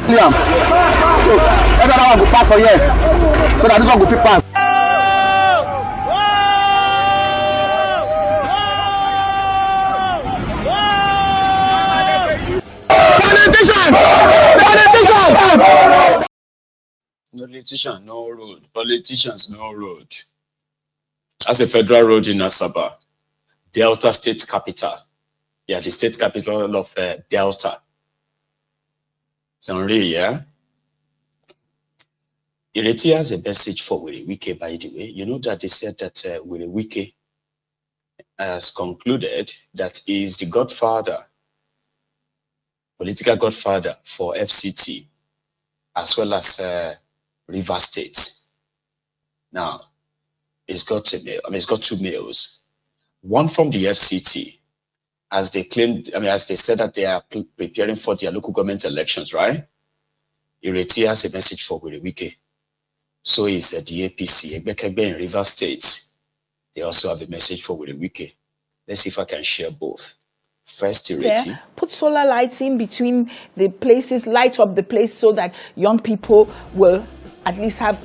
Liam. So every one go pass for here. So that this one go fit pass. Politician, no road. Politicians, no road. As a federal road in Asaba, Delta State Capital. Yeah, the state capital of Delta. Sanri, yeah? It has a message for Wike, by the way. You know that they said that Wike has concluded that he is the godfather, political godfather for FCT, as well as River State. Now, it's got two males. One from the FCT, as they claimed, as they said that they are preparing for their local government elections, right? Ireti has a message for Wike. So is the APC, Ekbekebe in River State. They also have a message for Wike. Let's see if I can share both. First, Ireti. Put solar lights in between the places, light up the place so that young people will at least have,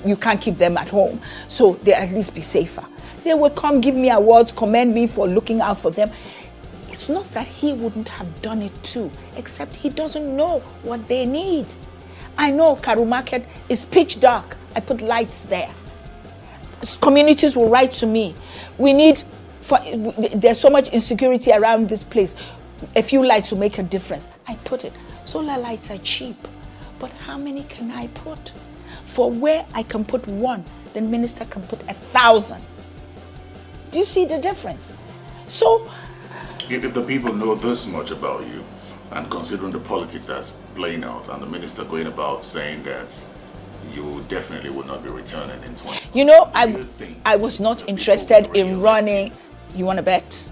you can't keep them at home. So they at least be safer. They will come give me awards, commend me for looking out for them. It's not that he wouldn't have done it too, except he doesn't know what they need. I know Karu Market is pitch dark. I put lights there. Communities will write to me. There's so much insecurity around this place. A few lights will make a difference. I put it. Solar lights are cheap. But how many can I put? For where I can put one, the minister can put 1,000. Do you see the difference? So, if the people know this much about you, and considering the politics that's playing out, and the minister going about saying that you definitely would not be returning in 20. You know, I was not interested in running. You want to bet?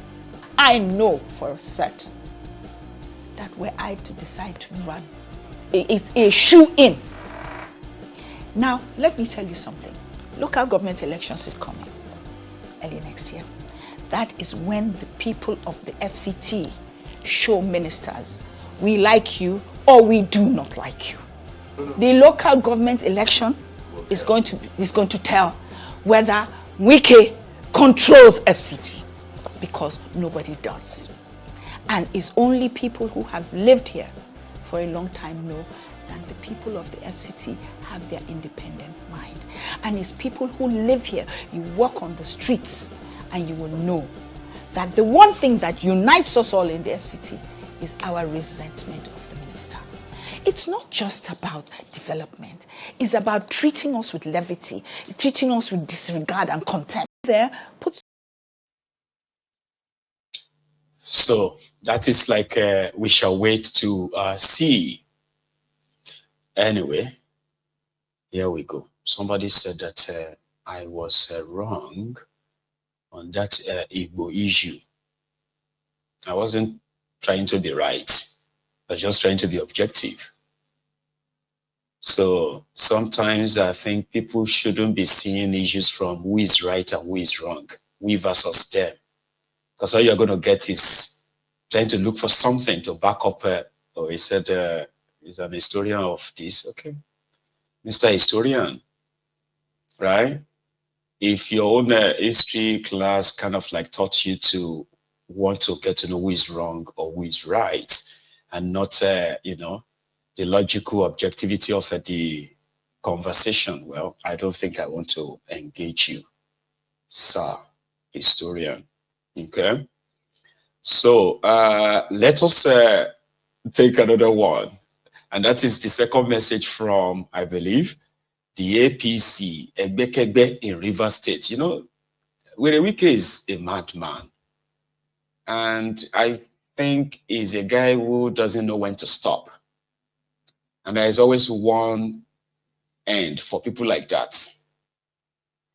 I know for certain that were I to decide to run, it's a shoe in. Now, let me tell you something. Local government elections is coming early next year. That is when the people of the FCT show ministers, we like you or we do not like you. The local government election is going to tell whether Wike controls FCT, because nobody does. And it's only people who have lived here for a long time know that the people of the FCT have their independent mind. And it's people who live here, you walk on the streets and you will know that the one thing that unites us all in the FCT is our resentment of the minister. It's not just about development. It's about treating us with levity, treating us with disregard and contempt. So that is like we shall wait to see. Anyway, here we go. Somebody said that I was wrong on that Igbo issue. I wasn't trying to be right. I was just trying to be objective. So sometimes I think people shouldn't be seeing issues from who is right and who is wrong, we versus them. Because all you're going to get is trying to look for something to back up. He said, he's an historian of this. Okay. Mr. Historian, right? If your own history class kind of like taught you to want to get to know who is wrong or who is right, and not, the logical objectivity of the conversation, well, I don't think I want to engage you, sir, historian. Okay? So let us take another one. And that is the second message from, I believe, the APC, Ekbekebe in River State. You know, Wike is a madman. And I think he's a guy who doesn't know when to stop. And there is always one end for people like that.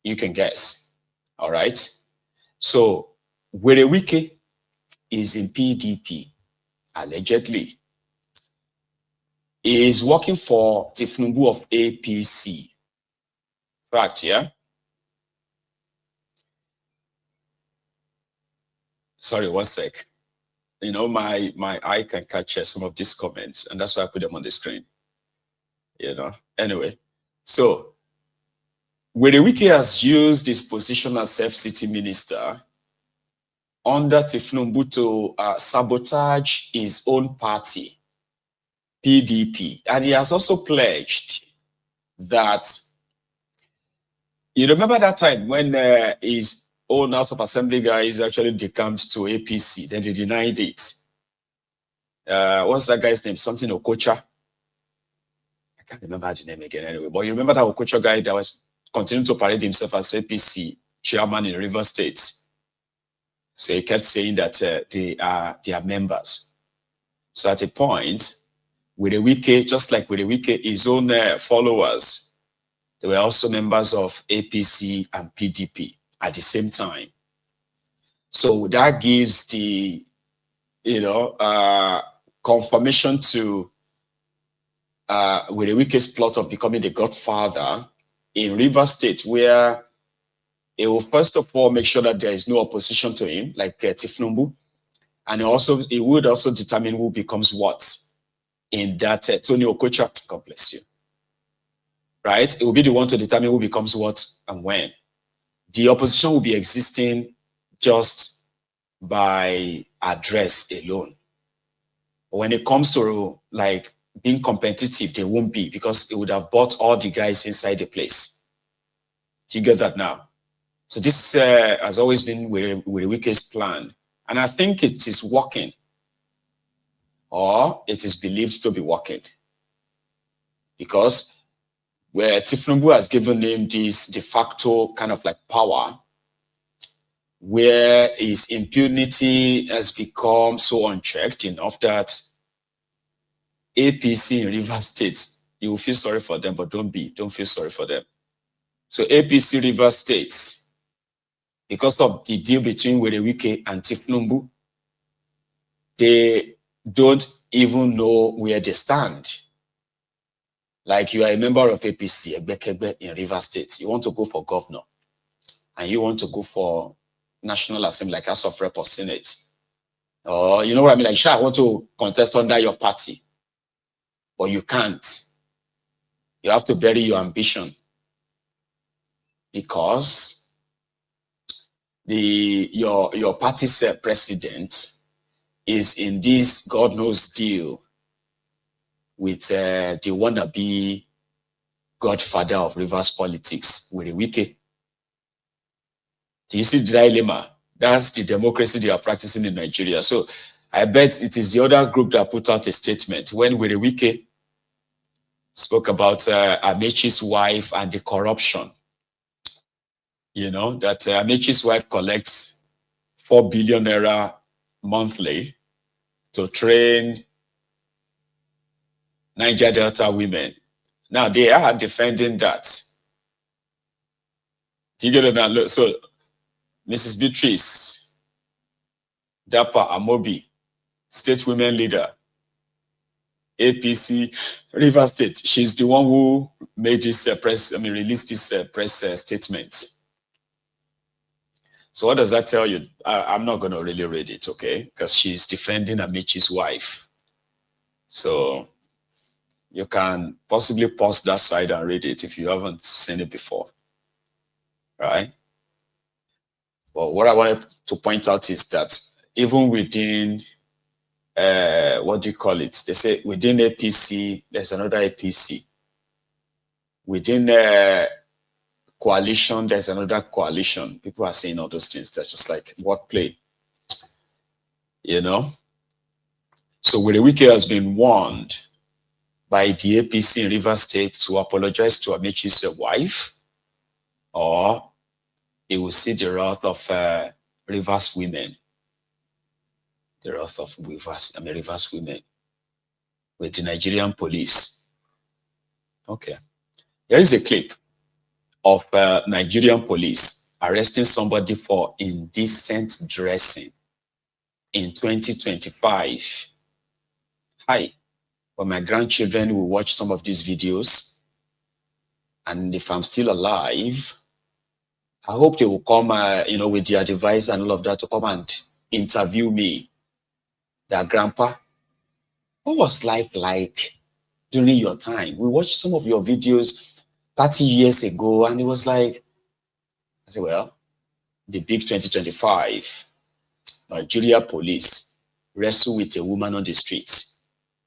You can guess. All right? So, Wike is in PDP, allegedly. He is working for Tifnumbu of APC. Fact, yeah? Sorry, one sec. You know, my eye can catch some of these comments, and that's why I put them on the screen. You know, anyway. So, Wike has used his position as FCT minister under Tifnumbu to sabotage his own party, PDP. And he has also pledged that, you remember that time when his own House of Assembly guys actually decamped to APC, then they denied it. What's that guy's name? Something Okocha. I can't remember the name again anyway, but you remember that Okocha guy that was continuing to parade himself as APC chairman in River State. So he kept saying that they are members. So at a point, Wike, just like Wike, his own followers, they were also members of APC and PDP at the same time. So that gives the, confirmation to Wike's plot of becoming the godfather in River State, where it will first of all make sure that there is no opposition to him, like Tifnumbu, and it would also determine who becomes what in that Tony Okocha. God bless you. Right? It will be the one to determine who becomes what and when. The opposition will be existing just by address alone. When it comes to like being competitive, they won't be, because it would have bought all the guys inside the place. Do you get that now? So this has always been Wike's plan. And I think it is working, or it is believed to be working, because where Tifnumbu has given him this de facto kind of like power, where his impunity has become so unchecked enough that APC in River State, you will feel sorry for them, but don't feel sorry for them. So APC River State, because of the deal between Wike and Tifnumbu, they don't even know where they stand. Like, you are a member of APC, Egbekegbe in River State. You want to go for governor, and you want to go for National Assembly, like House of Rep or Senate. Or, you know what I mean? Like, sure, I want to contest under your party, but you can't. You have to bury your ambition, because your party's president is in this God knows deal with the wannabe godfather of Rivers politics, Wike. Do you see the dilemma? That's the democracy they are practicing in Nigeria. So I bet it is the other group that put out a statement when Wike spoke about Amaechi's wife and the corruption. You know, that Amaechi's wife collects 4 billion naira monthly to train Niger Delta women. Now they are defending that. Do you get it now? So Mrs. Beatrice Dapa Amobi, state women leader, APC River State, she's the one who made this released this press statement. So what does that tell you? I'm not going to really read it, okay? Because she's defending Amaechi's wife. So you can possibly pause that side and read it if you haven't seen it before, right? But what I wanted to point out is that even within, what do you call it? They say within APC, there's another APC. Within coalition, there's another coalition. People are saying all those things. That's just like wordplay, you know? So Wike has been warned by the APC in River State to apologize to Amaechi's wife, or he will see the wrath of Rivers women. The wrath of Rivers women with the Nigerian police. Okay. There is a clip of Nigerian police arresting somebody for indecent dressing in 2025. Hi. But my grandchildren will watch some of these videos, and if I'm still alive, I hope they will come, with their device and all of that to come and interview me. Their grandpa, what was life like during your time. We watched some of your videos 30 years ago, and it was like, I said, well, the big 2025, Nigeria police wrestle with a woman on the streets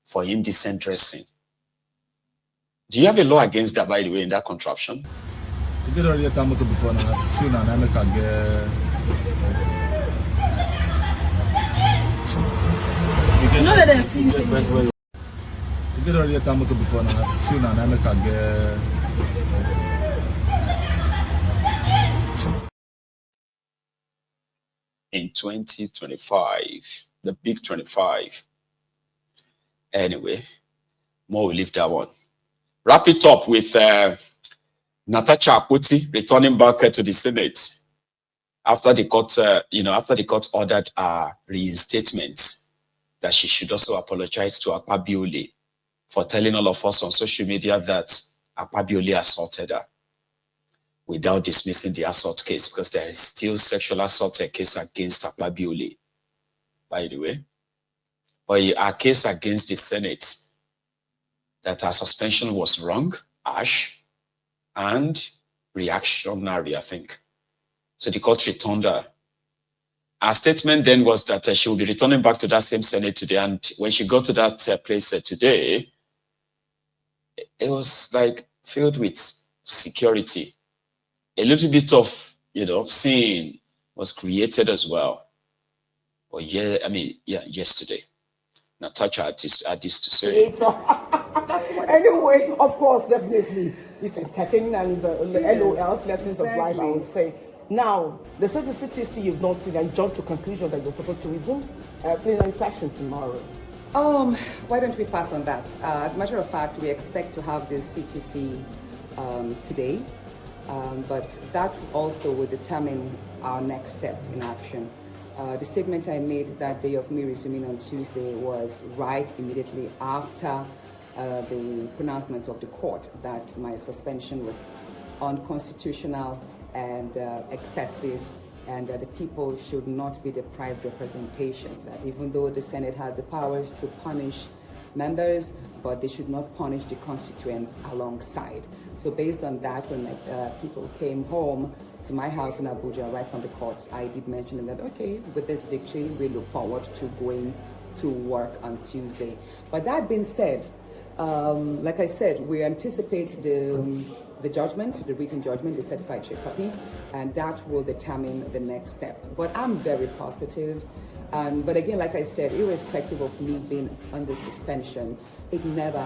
for indecent dressing. Do you have a law against that, by the way, in that contraption? You did already tell me before now. Soon and I make a no, let us see. You did already tell me before now. Soon and I make a in 2025, the big 25. Anyway, more will leave that one. Wrap it up with Natasha Akpoti returning back to the Senate after the court, after the court ordered a reinstatement, that she should also apologize to Akpoti for telling all of us on social media that Akpoti assaulted her, without dismissing the assault case, because there is still sexual assault case against Akpoti, by the way. But a case against the Senate that her suspension was wrong, harsh, and reactionary, I think. So the court returned her. Her statement then was that she will be returning back to that same Senate today. And when she got to that place today, it was like filled with security. A little bit of, scene was created as well. But yesterday, Natasha had this to say. Anyway, of course, definitely, it's entertaining and it's LOL, lessons of life, I would say. Now, they said the CTC you've not seen and jumped to conclusion that you're supposed to resume plenary session tomorrow. Why don't we pass on that? As a matter of fact, we expect to have the CTC today, but that also will determine our next step in action. The statement I made that day of me resuming on Tuesday was right immediately after the pronouncement of the court that my suspension was unconstitutional and excessive, and that the people should not be deprived representation. That even though the Senate has the powers to punish members, but they should not punish the constituents alongside. So based on that, when people came home to my house in Abuja right from the courts, I did mention that, okay, with this victory, we look forward to going to work on Tuesday. But that being said, like I said, we anticipate the judgment, the written judgment, the certified trade copy, and that will determine the next step. But I'm very positive. But again, like I said, irrespective of me being under suspension, it never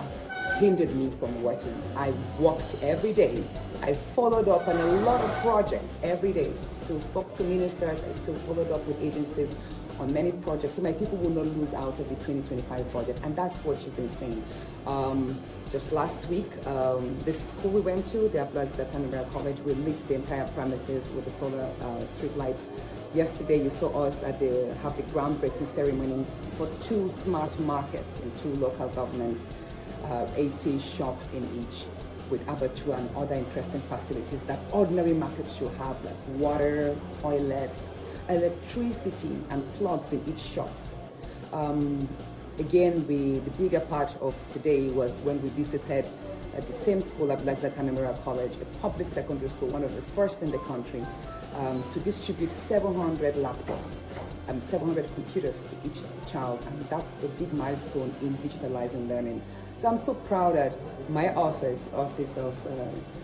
hindered me from working. I worked every day. I followed up on a lot of projects every day. Still spoke to ministers. I still followed up with agencies on many projects, so my people will not lose out of the 2025 budget, and that's what you've been saying. Just last week, this school we went to, the Amaechi College, we lit the entire premises with the solar street lights. Yesterday, you saw us have the groundbreaking ceremony for 2 smart markets in 2 local governments, 80 shops in each, with abattoir and other interesting facilities that ordinary markets should have, like water, toilets, electricity, and plugs in each shops. Again, the bigger part of today was when we visited the same school at Amaechi College, a public secondary school, one of the first in the country, to distribute 700 laptops and 700 computers to each child, and that's a big milestone in digitalizing learning. So I'm so proud that my office, the Office of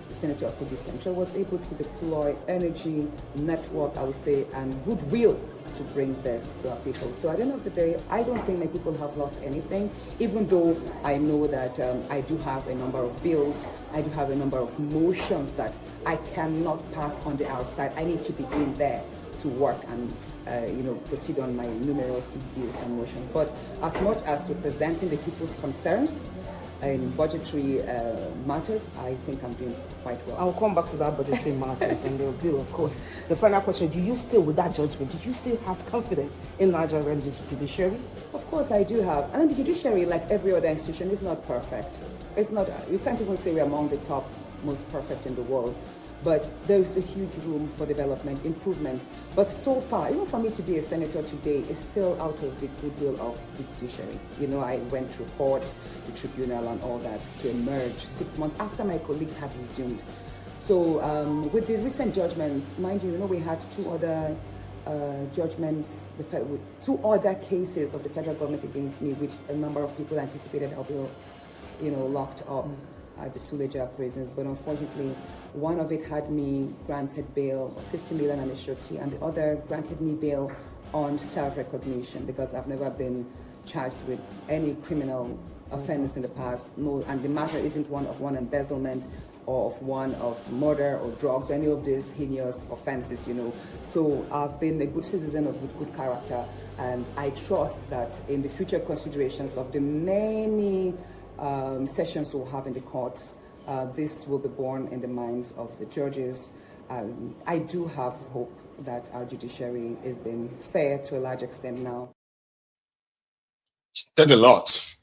the Senator of Kogi Central, was able to deploy energy, network, I would say, and goodwill to bring this to our people. So at the end of the day, I don't think my people have lost anything, even though I know that I do have a number of bills, I do have a number of motions that I cannot pass on the outside. I need to be in there to work and proceed on my numerous bills and motions. But as much as representing the people's concerns in budgetary matters, I think I'm doing quite well. I'll come back to that budgetary matters and the bill, of course. The final question, do you still, with that judgment, do you still have confidence in Nigerian judiciary? Of course I do have. And the judiciary, like every other institution, is not perfect. It's not, you can't even say we're among the top most perfect in the world. But there is a huge room for development, improvement. But so far, even for me to be a senator today, is still out of the goodwill of the judiciary. You know, I went through courts, the tribunal and all that to emerge 6 months after my colleagues had resumed. So with the recent judgments, mind you, we had two other judgments, two other cases of the federal government against me, which a number of people anticipated I'll be, locked up at the Suleja prisons. But unfortunately, one of it had me granted bail, 50 million and a surety, and the other granted me bail on self-recognition because I've never been charged with any criminal offense in the past. No, and the matter isn't one of embezzlement or of one of murder or drugs, any of these heinous offenses, So I've been a good citizen of good character, and I trust that in the future considerations of the many sessions we'll have in the courts, this will be borne in the minds of the judges. I do have hope that our judiciary is being fair to a large extent now. She said a lot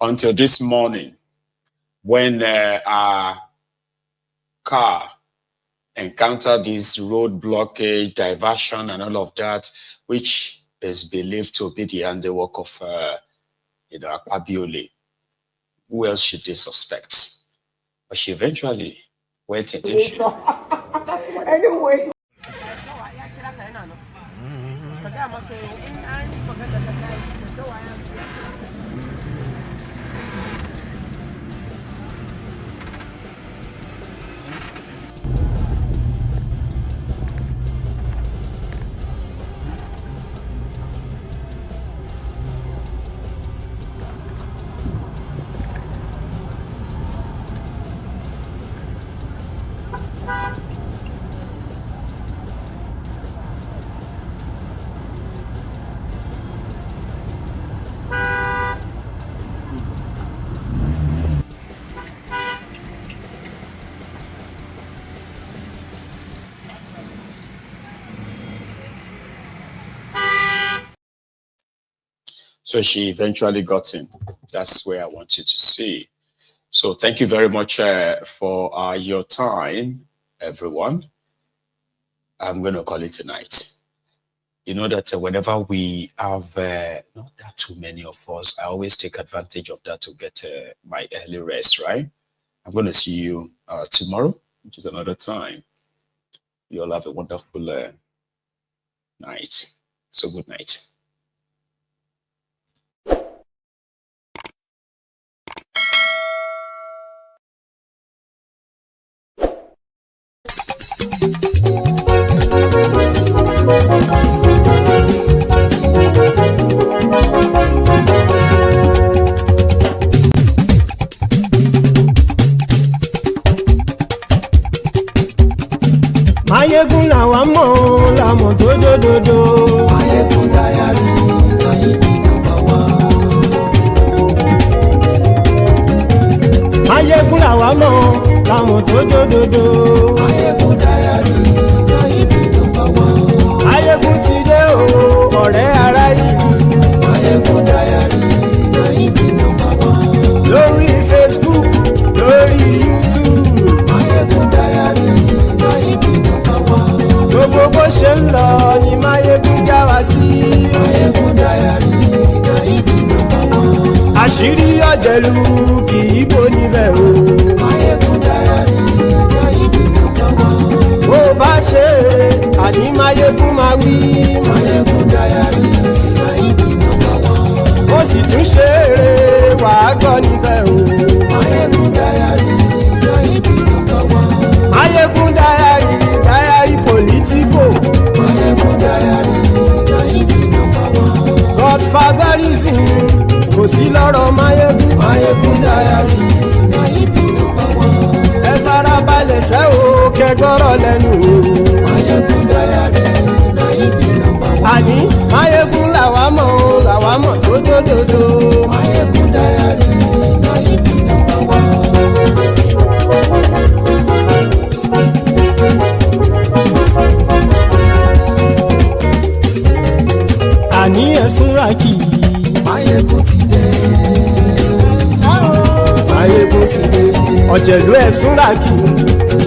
until this morning when our car encountered this road blockage, diversion, and all of that, which is believed to be the handiwork of, Akpoti. Who else should they suspect? But she eventually went in this shit. Anyway. So she eventually got in. That's where I want you to see. So thank you very much for your time, everyone. I'm going to call it a night. You know that whenever we have not that too many of us, I always take advantage of that to get my early rest, right? I'm going to see you tomorrow, which is another time. You all have a wonderful night. So good night. Mayegun làwa mọ̀ làmọ̀ tó dòdòdò. Mayegun Diary Nayibi #1. Mayegun làwa mọ̀ làmọ̀ tó dòdòdò. Mayegun Diary Nayibi #1. Mayegun ti dé o ọ̀rẹ́ ará ìlú. Mayegun Diary Nayibi #1. Lórí Facebook, lórí YouTube. Mayegun Diary Nayibi #1. Gbogbo bó ṣe ń lọ ni Mayegun já wa sí. Mayegun Diary Nayibi #1. Àṣírí ọ̀jẹ̀lú kì í bò níbẹ̀ o. Mayegun Diary Nayibi #1. Bó bá ṣe eré àní Mayegun máa wí. Mayegun Diary Nayibi #1. Ó sì tún ṣe eré wàá gbọ́ níbẹ̀ o. Mayegun Diary Nayibi #1. Mayegun Diary politico. Mayegun Diary Nayibi #1. Godfatherism kò sí lọ́rọ̀ Mayegun. Mayegun Diary Nayibi #1. Ẹ farabalẹ̀ sẹ́ o kẹgbọ́rọ̀ lẹ́nu o. Mayegun Diary Nayibi #1. Àní Mayegun làwa mọ̀ tó dòdòdò. Mayegun Diary Nayibi #1. Àní ẹ̀sùn ràkì. Mayegun ti dé. Mayegun ti dé. Ọ̀jẹ̀lú ẹ̀sùn ràkì.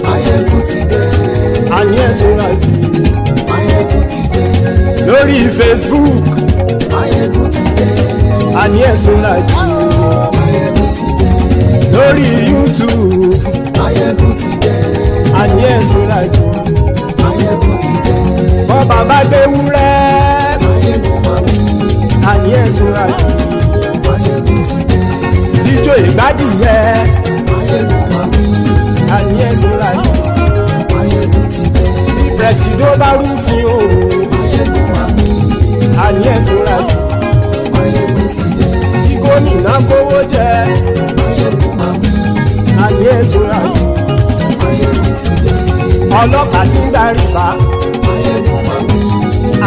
Mayegun ti dé. àní ẹ̀sùn láti. Máyégún ti dé. Lórí Facebook. Máyégún ti dé. Àní ẹ̀sùn láti. Máyégún ti dé. Lórí YouTube. Máyégún ti dé. Àní ẹ̀sùn láti. Máyégún ti dé. Bọ́ bàbá gbé wúrẹ́. Máyégún máa wí. Àní ẹ̀sùn láti. Máyégún ti dé. Ijó ìgbádìyẹ. Máyégún máa wí. Àní ẹ̀sùn láti. Máyégún ti dé. Presido bá rúfin o. Máyégún máa wí. Àní ẹ̀sùn láti. Máyégún ti dé. Kí gómìnà kówó jẹ. Máyégún máa wí. Àní ẹ̀sùn láti. Máyégún ti dé. Ọlọ́pàá tí ń darí bá. Máyégún máa wí.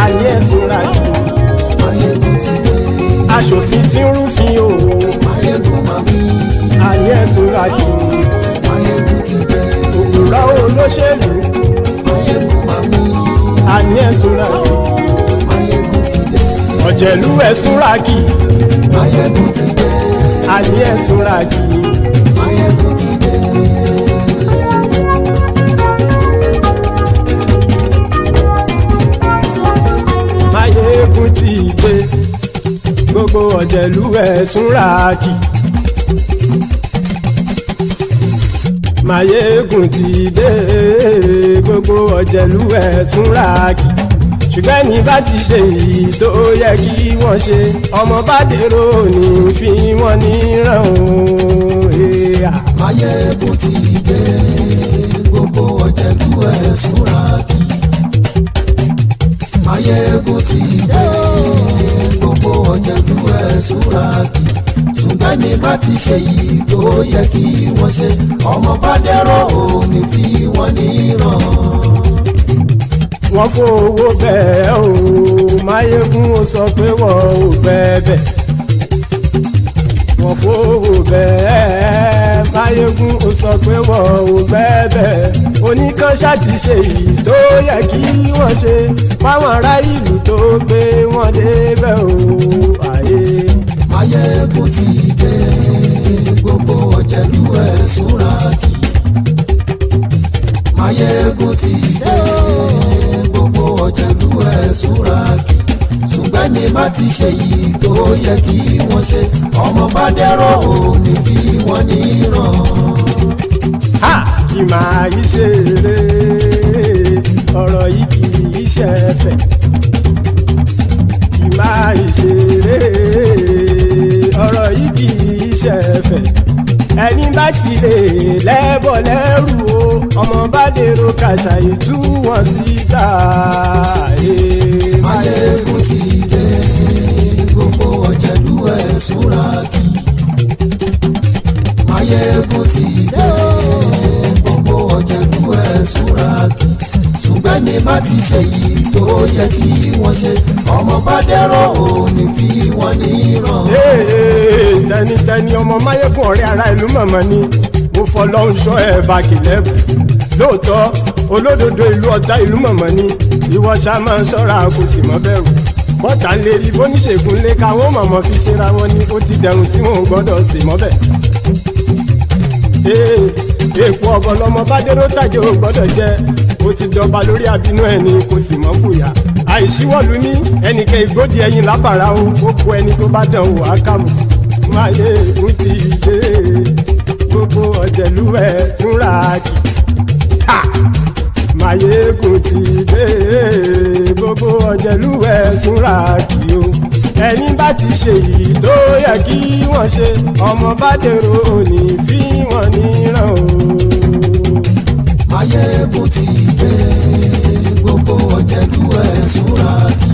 Àní ẹ̀sùn láti. Máyégún ti dé. Aṣòfin tí ń rúfin o. Máyégún máa wí. Àní ẹ̀sùn láti. Máyégún ti dé. Òpùrọ́ olóṣèlú. Máyégún máa wí. Àní ẹ̀sùn láti. Máyégún ti dé. Ọ̀jẹ̀lú ẹ̀sùn ràkì. Máyégún ti dé. Àní ẹ̀sùn ràkì. Máyégún ti dé. Máyégún ti dé. Gbogbo ọ̀jẹ̀lú ẹ̀sùn ràkì. Máyégún ti dé. Gbogbo ọ̀jẹ̀lú ẹ̀sùn ràkì. Ṣùgbọ́n ní bá ti ṣe èyí tó yẹ kí wọ́n ṣe, ọmọ bá dèrò ní fi wọ́n níran o. Máyégún ti dé. Gbogbo ọ̀jẹ̀lú ẹ̀sùn ràkì. Máyégún ti dé. Gbogbo ọ̀jẹ̀lú ẹ̀sùn ràkì. Ṣùgbọ́n ní bá ti ṣe èyí tó yẹ kí wọ́n ṣe, ọmọ bá dèrò ní fi wọ́n níran. Wọ́n fowó bẹ́ẹ̀ o. Máyégún ó sọ pé wọ́n ò bẹ́ẹ̀. Wọ́n fowó bẹ́ẹ̀. Máyégún ó sọ pé wọ́n ò bẹ́ẹ̀. Oníkanṣá ti ṣe èyí tó yẹ kí wọ́n ṣe fáwọn ará ìlú tó gbé wọn débẹ̀ o. Àyè. Máyégún ti dé. Gbogbo ọ̀jẹ̀lú ẹ̀sùn ràkì. Máyégún ti dé. Gbogbo ọ̀jẹ̀lú ẹ̀sùn ràkì. Ṣùgbọ́n ní bá ti ṣe yìí tó yẹ kí wọ́n ṣe, ọmọ bá dẹ́rọ̀ òní fi wọ́n níran. Ha! Kì máa yí ṣeré, ọ̀rọ̀ yìí kì í ṣẹ̀fẹ̀. Kì máa yí ṣeré, ọ̀rọ̀ yìí kì í ṣẹ̀fẹ̀. Ẹni bá ti lè lẹ́bọ̀ lẹ́rù o, ọmọ bá dèrò kàṣà ìtú wọn síta. Máyégún ti dé. Gbogbo ọ̀jẹ̀lú ẹ̀sùn ràkì. Máyégún ti dé. Gbogbo ọ̀jẹ̀lú ẹ̀sùn ràkì. Ṣùgbọ́n ní bá ti ṣe yìí tó yẹ kí wọ́n ṣe, ọmọ bá dẹ́rọ̀ òní fi wọ́n níran. Tẹnitẹni ọmọ Máyégún ọ̀rẹ́ ara ìlú mọ̀mọ́ ni mo fọlọ́run ṣọ́ ẹ̀ bá kìlẹ́bù. Lóòótọ́ olódodo ìlú ọ̀tá ìlú mọ̀mọ́ ni ìwọ ṣá máa ń ṣọ́ra kò sì mọ́ bẹ̀rù. Bọ́tà ń lè rí bóníṣègùn lé káwọn mọ̀mọ́ fi ṣera wọn ni ó ti dẹrùn tí wọn ò gbọ́dọ̀ sè mọ́bẹ̀. Èèpo ọ̀gọ̀ lọmọ bá dérò tàjẹ́ ò gbọ́dọ̀ jẹ́ ó ti jọba lórí àbínú ẹni kò sì mọ́ bùyà. Àìsíwọ́lu ní ẹnìkẹ́ ìgbódì ẹyin lábàrá o ó kó ẹni tó bá dán wò á kàmù. Máyégún ti dé. Gbogbo ọ̀jẹ̀lú ẹ̀sùn ràkì. Máyégún ti dé. Gbogbo ọ̀jẹ̀lú ẹ̀sùn ràkì o. Ẹni bá ti ṣe yìí tó yẹ kí wọ́n ṣe, ọmọ bá dèrò òní fi wọ́n níran o. Máyégún ti dé. Gbogbo ọ̀jẹ̀lú ẹ̀sùn ràkì.